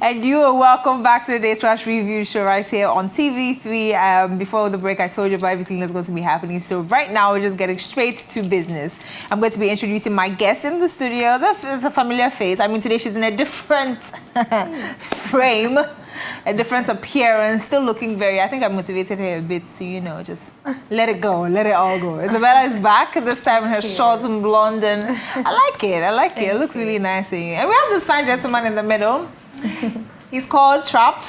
And you are welcome back to the Daterush review show right here on TV3. Before the break, I told you about everything that's going to be happening. So right now, we're just getting straight to business. I'm going to be introducing my guest in the studio. That's a familiar face. I mean, today she's in a different frame, a different appearance, still looking very, I think I motivated her a bit to, you know, just let it go, let it all go. Isabella is back this time in her short and blonde, and I like it, It looks really nice. And we have this fine gentleman in the middle. He's called Trap.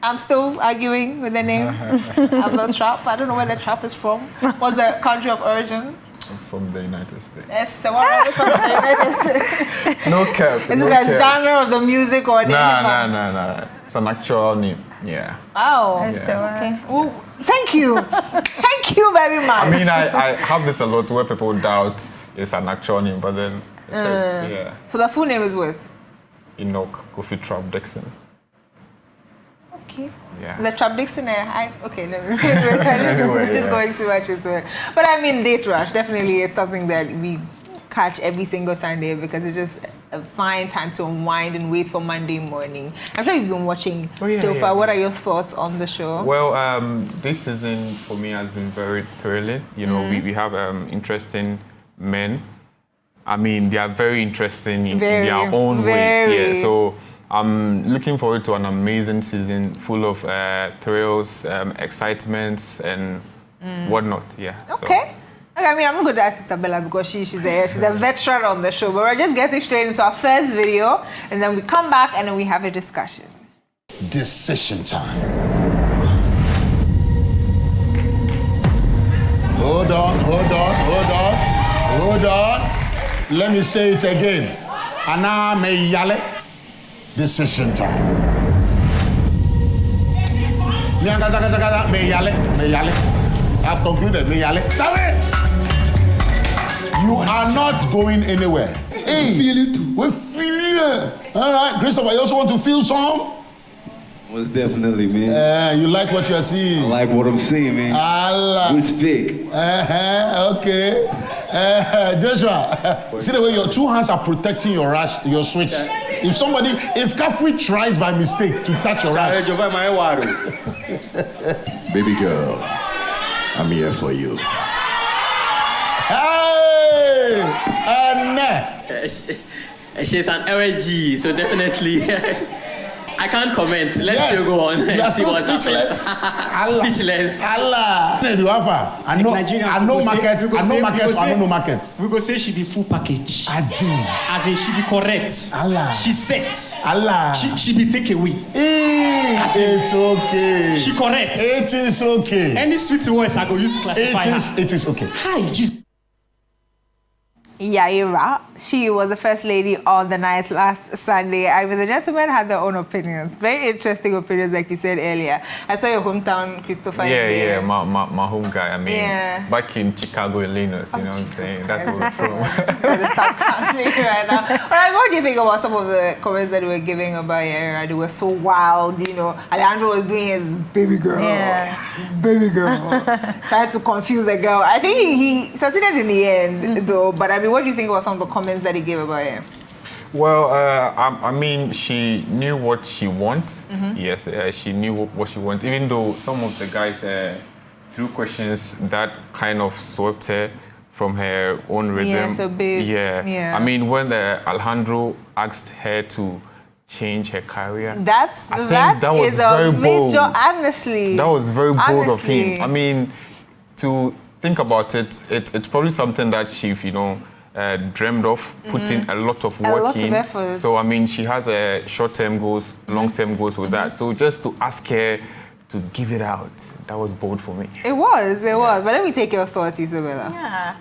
I'm still arguing with the name. I'm not Trap. I don't know where the Trap is from. What's the country of origin? From the United States. Yes, so what from the United States? No cap. Is it the genre of the music or the No. It's an actual name. Yeah. Oh, yeah. Okay. Well, thank you. Thank you very much. I mean, I have this a lot where people doubt it's an actual name, but then it is, yeah. So the full name is what? Enoch Kofi Trap Dixon. Okay. Yeah. The Trap Dixon, okay, let me just going too much into it. But I mean, Daterush, definitely it's something that we catch every single Sunday because it's just a fine time to unwind and wait for Monday morning. I'm sure you've been watching so far. What are your thoughts on the show? Well, this season for me has been very thrilling. You know, we have interesting men. I mean, they are very interesting in their own ways. Yeah. So I'm looking forward to an amazing season full of thrills, excitements, and whatnot. Yeah. Okay. So. I mean, I'm going to ask Isabella because she's a veteran on the show. But we're just getting straight into our first video, and then we come back and then we have a discussion. Decision time. Hold on. Let me say it again. Ana me yale. Decision time. Me yale. I've concluded. Me yale. Sorry. You are not going anywhere. Hey, we feel it too. We feel it. All right, Christopher, you also want to feel some? Most definitely, man. You like what you're seeing? I like what I'm seeing, man. Allah. It's big. Okay. Joshua, see the way your two hands are protecting your switch. If Kafri tries by mistake to touch your rash. Baby girl, I'm here for you. Hey! She's an LG, so definitely. I can't comment. Let's still go on. You are still speechless. Speechless. Allah. I know market. We go say she be full package. Ajus. As in she be correct. Allah. She set. Allah. She be take away. It's okay. She correct. It is okay. Any sweet words I go use to classify her. It is okay. Hi, Jesus. Yaira, she was the first lady on the night last Sunday. I mean, the gentlemen had their own opinions. Very interesting opinions, like you said earlier. I saw your hometown, Christopher. Yeah, my home guy. I mean, back in Chicago, Illinois, you know what I'm saying? That's where we're from. Just going to start translating right now. All right, what do you think about some of the comments that they were giving about Yaira? They were so wild, you know. Alejandro was doing his baby girl, trying to confuse the girl. I think he succeeded in the end, though. But I mean, what do you think about some of the comments that he gave about him? Well, I mean, she knew what she wants. Yes, she knew what she wants. Even though some of the guys threw questions that kind of swept her from her own rhythm. Yeah, so big. Yeah. I mean, when Alejandro asked her to change her career, that is a major, honestly. That was very bold of him. I mean, to think about it, it's probably something that she, you know, dreamed of, putting a lot of work in. Effort. So, I mean, she has short-term goals, long-term goals with that. So just to ask her to give it out, that was bold for me. It was. But let me take your thoughts, Isabella. Yeah.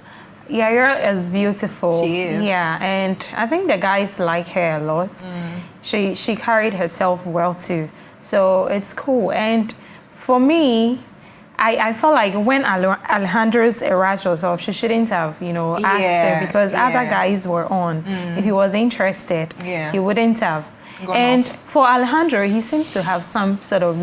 Yaira is beautiful. She is. Yeah, and I think the guys like her a lot. She carried herself well too. So it's cool. And for me, I felt like when Alejandro's rush was off, she shouldn't have, you know, asked him because other guys were on. If he was interested, he wouldn't have. For Alejandro, he seems to have some sort of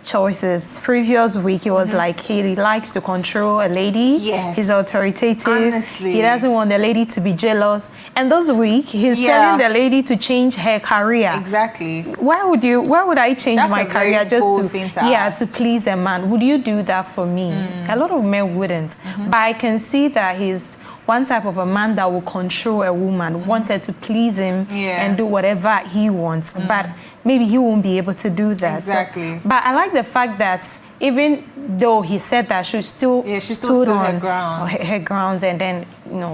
choices. Previous week, he was like, he likes to control a lady. Yes. He's authoritative. Honestly. He doesn't want the lady to be jealous. And this week, he's telling the lady to change her career. Exactly. Why would I change my career just to please a man? Would you do that for me? A lot of men wouldn't. But I can see that he's one type of a man that will control a woman, wanted to please him and do whatever he wants. But maybe he won't be able to do that. Exactly. So, but I like the fact that even though he said that, she still stood on her grounds and then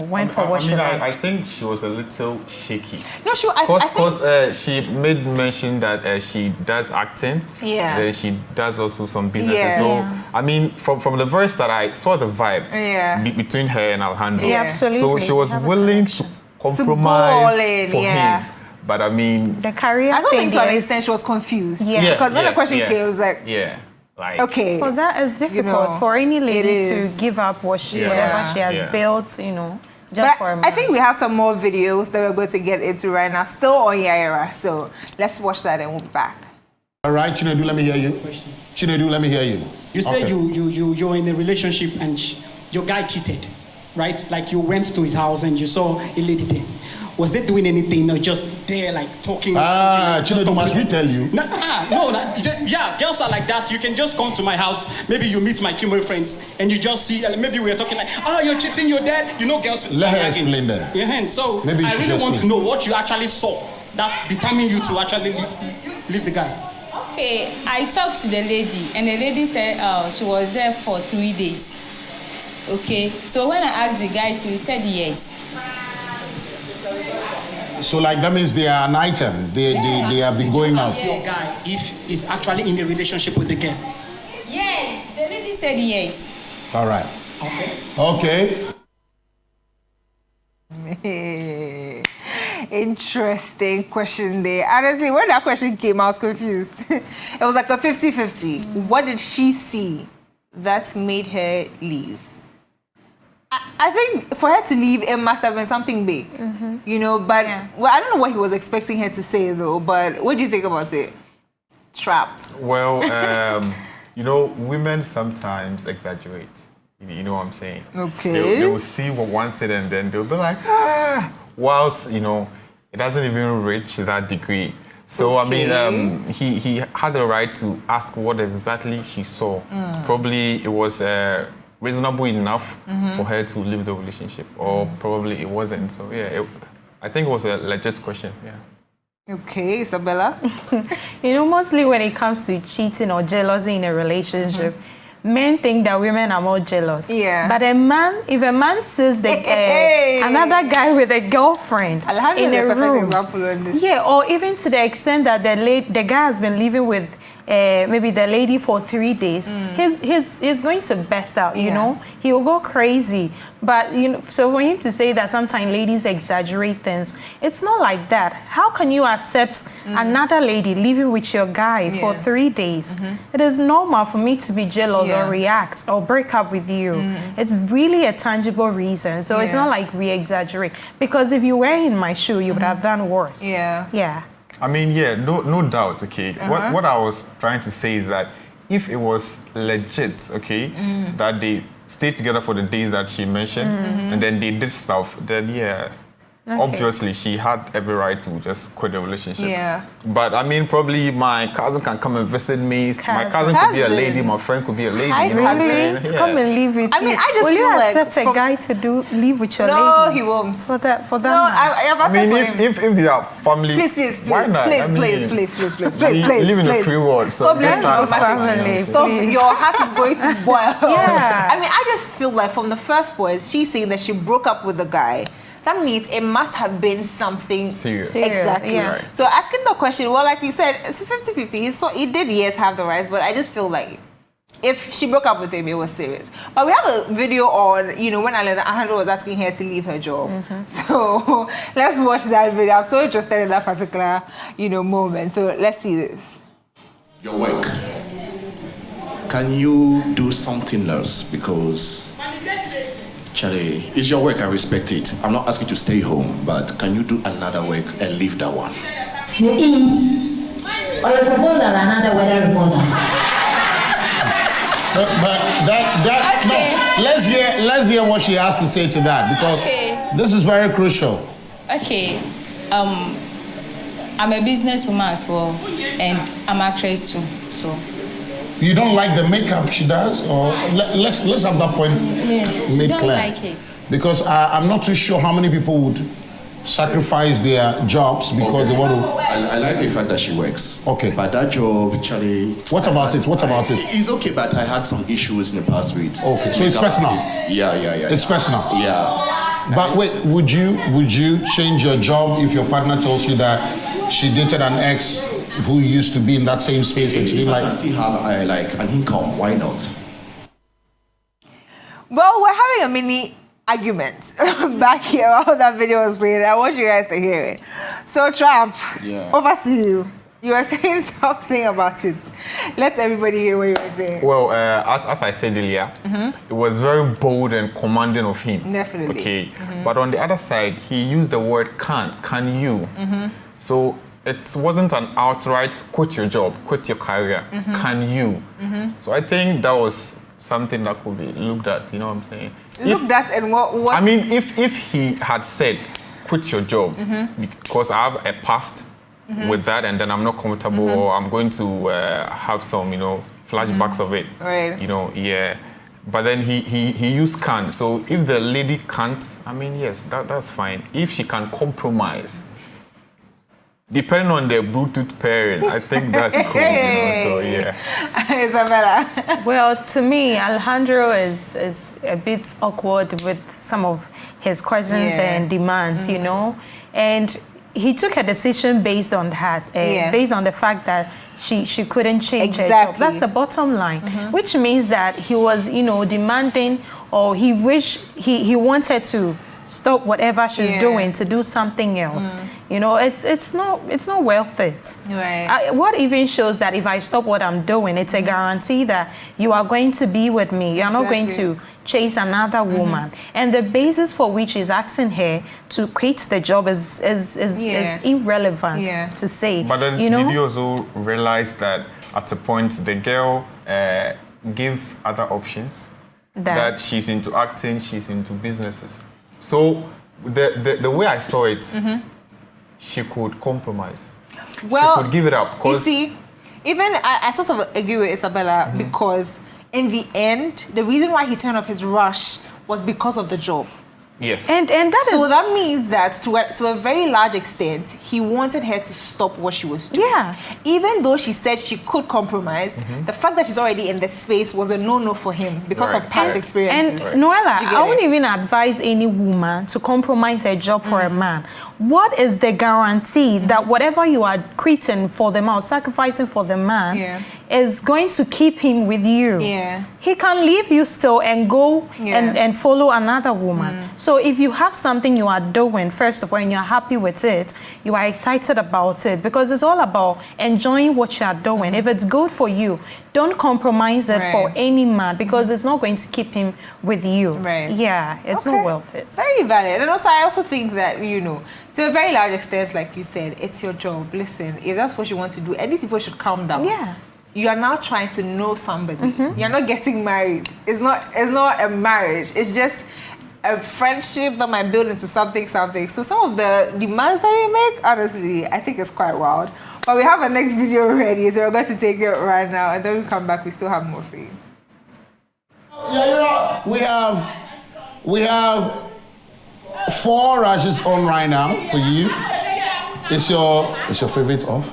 went for what she wanted. I think she was a little shaky. No, because she made mention that she does acting. Yeah. She does also some businesses. Yeah. So I mean, from the very start, I saw the vibe between her and Alejandro. Yeah, absolutely. So she was willing to compromise for him. But I mean, the career. I don't think to an extent she was confused. Because when the question came, it was like, like, okay. For that, it's difficult for any lady to give up whatever she has built, just for a man. I think we have some more videos that we're going to get into right now, still on Yaira. So let's watch that and we'll be back. All right, Chinedu, let me hear you. Chinedu, let me hear you. You said you're in a relationship and your guy cheated, right? Like you went to his house and you saw a lady there. Was they doing anything or just there like talking? Chinedu, must we tell you? No, girls are like that. You can just come to my house. Maybe you meet my female friends and you just see, maybe we're talking like, you're cheating, you're dead. Girls. Let her explain that. Yeah, so maybe I really want to know what you actually saw that determined you to actually leave the guy. Okay, I talked to the lady and the lady said she was there for 3 days. Okay, so when I asked the guy to, he said yes. So like that means they are an item. They have been going out. Your guy, if he's actually in a relationship with the girl. Yes, the lady said yes. All right. Okay. Interesting question there. Honestly, when that question came, I was confused. It was like a 50-50. What did she see that made her leave? I think for her to leave, it must have been something big, but well, I don't know what he was expecting her to say though, but what do you think about it? Trap. Well, women sometimes exaggerate. You know what I'm saying? Okay. They will see one thing and then they'll be like, whilst, it doesn't even reach that degree. So, okay. I mean, he had the right to ask what exactly she saw. Probably it was reasonable enough for her to leave the relationship, or probably it wasn't. So, I think it was a legit question, Okay, Isabella? Mostly when it comes to cheating or jealousy in a relationship, men think that women are more jealous. Yeah. But if a man sees another guy with a girlfriend in a room, or even to the extent that the guy has been living with maybe the lady for 3 days, he's going to burst out, he will go crazy. But so for him to say that sometimes ladies exaggerate things, it's not like that. How can you accept another lady living with your guy for 3 days? It is normal for me to be jealous or react or break up with you. It's really a tangible reason. So it's not like we exaggerate. Because if you were in my shoe, you would have done worse. Yeah. I mean, no doubt, okay. What I was trying to say is that if it was legit, okay, that they stayed together for the days that she mentioned, and then they did stuff, then obviously she had every right to just quit the relationship. But I mean, probably my cousin can come and visit me. My cousin could be a lady, my friend could be a lady. Come and live with you. I mean, I just will feel you like accept a guy to live with your lady? No, he won't. For that no, I mean, if they are family, please, why not? Please. Live in a free world, so stop living with my family. Stop. Your heart is going to boil. I mean, I just feel like from the first words, she's saying that she broke up with the guy. That means it must have been something serious. Exactly. Right. So asking the question, well, like you said, it's 50-50. He did, have the rights, but I just feel like if she broke up with him, it was serious. But we have a video on, when Alejandro was asking her to leave her job. So let's watch that video. I'm so interested in that particular, moment. So let's see this. Your work. Can you do something else? Because Charlie, it's your work, I respect it. I'm not asking you to stay home, but can you do another work and leave that one? Or a proposal, another weather proposal. But Okay. no, let's hear what she has to say to that, because this is very crucial. Okay. I'm a businesswoman as well, and I'm an actress too. So. You don't like the makeup she does, or let's have that point made don't clear. Like it. Because I'm not too sure how many people would sacrifice their jobs because they want to. I like the fact that she works. Okay. But that job, Charlie. What about it? What about it? It's okay, but I had some issues in the past with. Okay, so it's personal. Yeah. It's personal. Yeah. But wait, would you change your job if your partner tells you that she dated an ex who used to be in that same space and she didn't like? If I still have like an income, why not? Well, we're having a mini argument back here while that video was playing. I want you guys to hear it. So, Trump, over to you. You were saying something about it. Let everybody hear what you were saying. Well, as I said earlier, it was very bold and commanding of him. Definitely. Okay. But on the other side, he used the word can you. So it wasn't an outright quit your job, quit your career. Can you? So I think that was something that could be looked at, you know what I'm saying? Looked at and what? I mean, if he had said, quit your job because I have a past with that and then I'm not comfortable or I'm going to have some, flashbacks of it. Right. Yeah. But then he used can't. So if the lady can't, I mean, yes, that's fine. If she can compromise, depending on the Bluetooth pairing, I think that's cool. So yeah. Isabella. Well, to me, Alejandro is a bit awkward with some of his questions and demands, and he took a decision based on that, based on the fact that she couldn't change her job. That's the bottom line, which means that he was, demanding, or he wanted to stop whatever she's doing to do something else. It's not worth it. Right. What even shows that if I stop what I'm doing, it's a guarantee that you are going to be with me. You're not going to chase another woman. And the basis for which he's asking her to quit the job is irrelevant to say. But then did you also realize that at a point the girl gave other options? That she's into acting, she's into businesses. So the way I saw it, she could compromise. Well, she could give it up. You see, even I sort of agree with Isabella because in the end, the reason why he turned off his rush was because of the job. Yes. And that means that to a very large extent, he wanted her to stop what she was doing. Yeah. Even though she said she could compromise, the fact that she's already in the space was a no-no for him because of past experiences. And Noella, I wouldn't even advise any woman to compromise her job for a man. What is the guarantee that whatever you are quitting for the man, or sacrificing for the man, is going to keep him with you? Yeah. He can leave you still and go and follow another woman. So if you have something you are doing, first of all, and you're happy with it, you are excited about it, because it's all about enjoying what you are doing. If it's good for you, don't compromise it for any man, because it's not going to keep him with you. Right. Yeah, it's not worth it. Very valid. And also, I also think that, to a very large extent, like you said, it's your job. Listen, if that's what you want to do, at least people should calm down. Yeah. You are now trying to know somebody. You're not getting married. It's not a marriage. It's just a friendship that might build into something. So some of the demands that you make, honestly, I think it's quite wild. But we have a next video ready, so we're going to take it right now, and then we come back, we still have more for you. Yeah, we have 4 rashes on right now for you. It's your favorite off?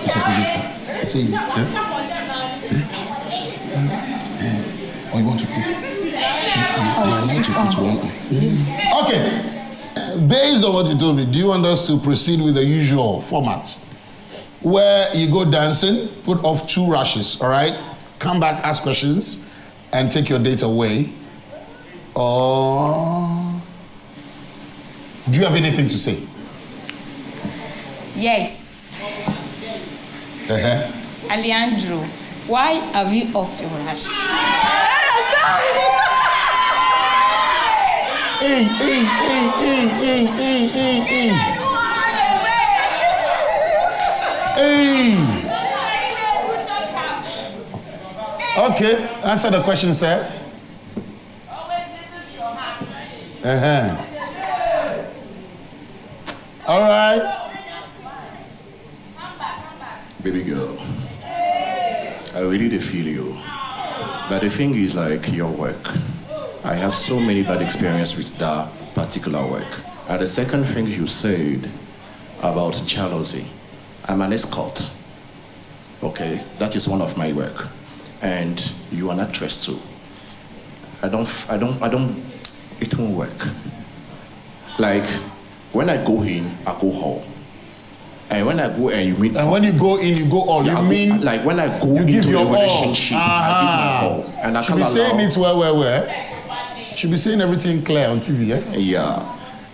It's your favorite off. See, Oh, you want to put? I like to put one. Okay. Based on what you told me, do you want us to proceed with the usual format? Where you go dancing, put off 2 rashes, all right? Come back, ask questions, and take your date away. Or do you have anything to say? Yes. Alejandro, why have you off your rash? Hey. Okay, answer the question, sir. Always listen to your heart. All right. Come back. Baby girl, I really do feel you. But the thing is like your work. I have so many bad experience with that particular work. And the second thing you said about jealousy, I'm an escort. Okay, that is one of my work. And you are an actress too. It won't work. Like, when I go in, I go home. And when I go and you meet and when you go in, you go all. Yeah, you mean like when I go into a relationship, I give my all. And I should be saying it where. Should be saying everything clear on TV, eh? Yeah.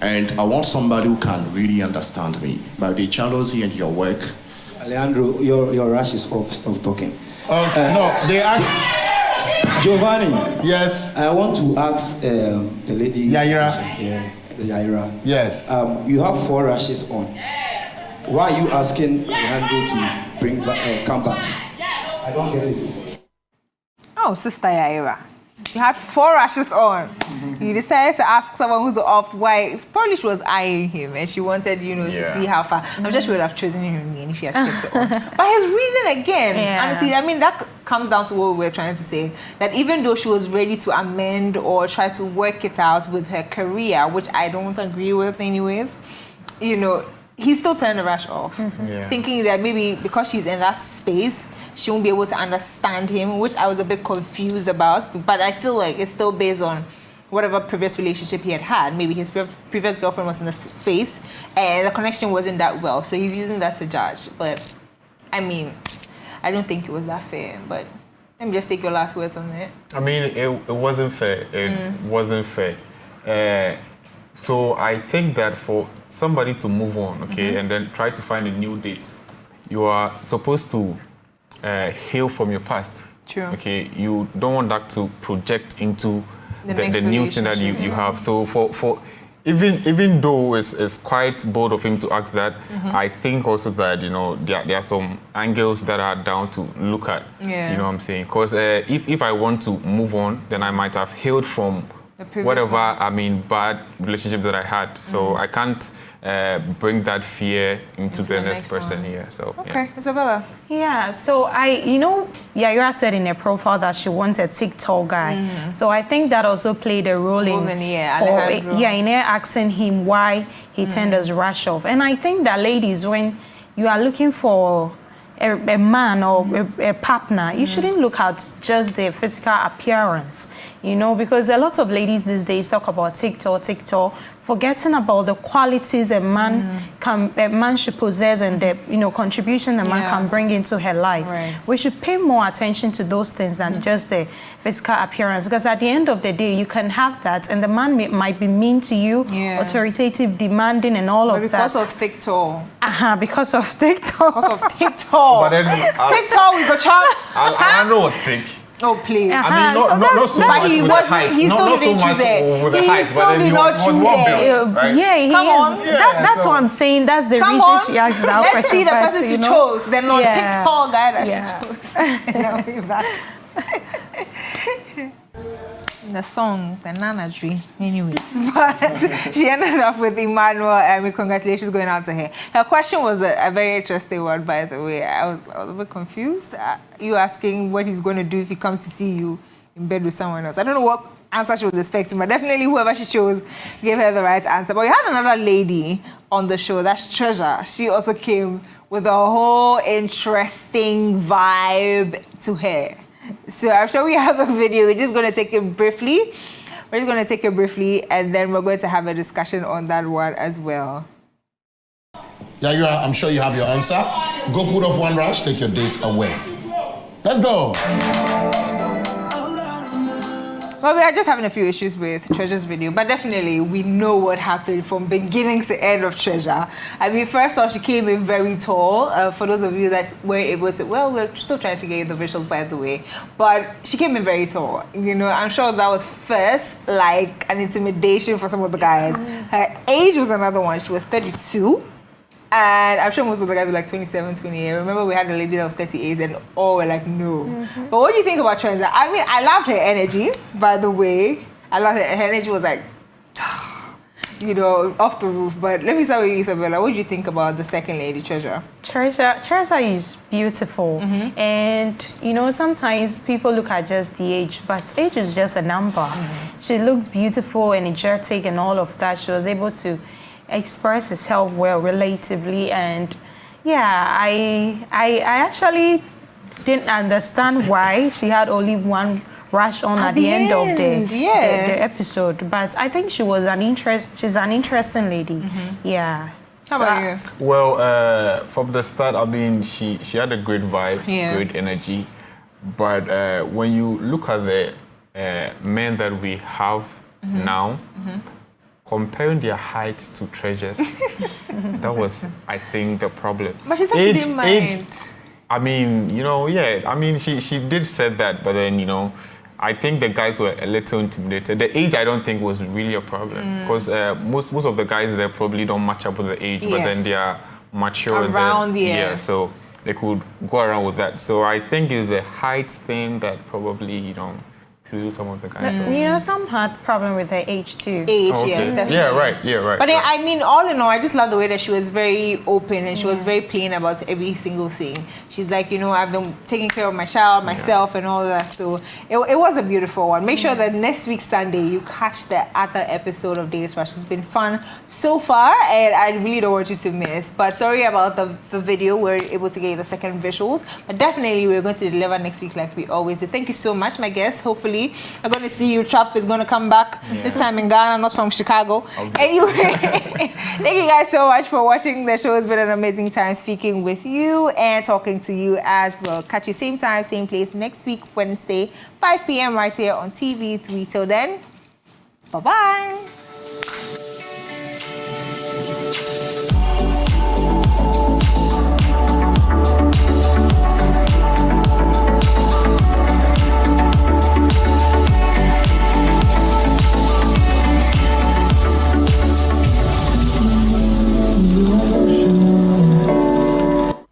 And I want somebody who can really understand me. But the jealousy and your work. Alejandro, your rush is off. Stop talking. No, they asked. Giovanni. Yes. I want to ask the lady. Yaira. Yeah, Yaira. Yes. You have 4 rashes on. Why are you asking Alejandro to come back? I don't get it. Oh, Sister Yaira. You had 4 rashes on. You decided to ask someone who's off why. Probably she was eyeing him and she wanted, to see how far. I'm sure she would have chosen him if she had kept it on. But his reason again, honestly, I mean, that comes down to what we're trying to say. That even though she was ready to amend or try to work it out with her career, which I don't agree with anyways, he still turned the rash off. Thinking that maybe because she's in that space, she won't be able to understand him, which I was a bit confused about. But I feel like it's still based on whatever previous relationship he had. Maybe his previous girlfriend was in the space and the connection wasn't that well. So he's using that to judge. But, I mean, I don't think it was that fair. But let me just take your last words on it. I mean, it wasn't fair. It wasn't fair. So I think that for somebody to move on, okay, and then try to find a new date, you are supposed to heal from your past. True. Okay, you don't want that to project into the new thing that you have. So for even though it's quite bold of him to ask that, I think also that there are some angles that are down to look at. Yeah. You know what I'm saying? Because if I want to move on, then I might have healed from whatever bad relationship that I had. So I can't bring that fear into the next person here. So okay, Isabella. Yeah, so Yaira said in her profile that she wants a TikTok guy. So I think that also played a role in her asking him why he turned his rash off. And I think that ladies, when you are looking for a man or a partner, you shouldn't look at just their physical appearance, because a lot of ladies these days talk about TikTok, forgetting about the qualities a man should possess and the contribution the man can bring into her life. Right. We should pay more attention to those things than just the physical appearance, because at the end of the day, you can have that and the man might be mean to you, authoritative, demanding, and all of that. Because of TikTok. Because of TikTok. Because of TikTok. But then TikTok with the child. I know what's thick. Oh, please. I mean, not so much with the height. He still didn't choose it. He was well-built, right? Yeah, Come on. That's what I'm saying. That's the reason she asked that question. Let's see the person she chose. Then not TikTok guy that she chose. The song, the Nana Tree, anyways. But she ended up with Emmanuel, and congratulations going out to her. Her question was a very interesting one, by the way. I was a bit confused. You asking what he's going to do if he comes to see you in bed with someone else. I don't know what answer she was expecting, but definitely whoever she chose gave her the right answer. But we had another lady on the show, that's Treasure. She also came with a whole interesting vibe to her. So I'm sure we have a video. We're just going to take it briefly. And then we're going to have a discussion on that one as well. Yaira, I'm sure you have your answer. Go put off 1 rash, take your date away. Let's go. Well, we are just having a few issues with Treasure's video, but definitely we know what happened from beginning to end of Treasure. I mean, first off, she came in very tall. For those of you that were able to, we're still trying to get you the visuals, by the way, but she came in very tall. I'm sure that was first like an intimidation for some of the guys. Her age was another one. She was 32. And I'm sure most of the guys were like 27, 28. Remember, we had a lady that was 38 and all were like, no. But what do you think about Treasure? I mean, I loved her energy, by the way. I loved her. Her energy was like, you know, off the roof. But let me start with you, Isabella. What do you think about the second lady, Treasure? Treasure is beautiful. And, you know, sometimes people look at just the age, but age is just a number. She looked beautiful, energetic, and all of that. She was able to express herself well, relatively. And, yeah, I actually didn't understand why she had only one rush on at the end of the episode, but I think she's an interesting lady. Yeah. How about you? Well, from the start, I mean, she had a great vibe, great energy, but when you look at the men that we have now, comparing their heights to Treasure's, that was, I think, the problem. But she said she didn't mind. I mean, you know, I mean, she did say that, but then, you know, I think the guys were a little intimidated. The age, I don't think, was really a problem because most of the guys there probably don't match up with the age, but then they are mature around so they could go around with that. So I think it's the height thing that probably, you know, threw some of the guys. You know, some had problem with their age too. Yes, definitely. Yeah, right. But I mean, all in all, I just love the way that she was very open and she was very plain about every single thing. She's like, you know, I've been taking care of my child, myself, and all that. So it was a beautiful one. Make sure that next week Sunday you catch the other episode of Daterush. It's been fun so far, and I really don't want you to miss. But sorry about the video. We're able to get the second visuals, but definitely we're going to deliver next week like we always do. Thank you so much, my guests. Hopefully I'm going to see you. Trap is going to come back this time in Ghana, not from Chicago. Anyway, thank you guys so much for watching the show. It's been an amazing time speaking with you and talking to you as well. Catch you same time, same place next week, Wednesday, 5 p.m. right here on TV3. Till then, bye-bye.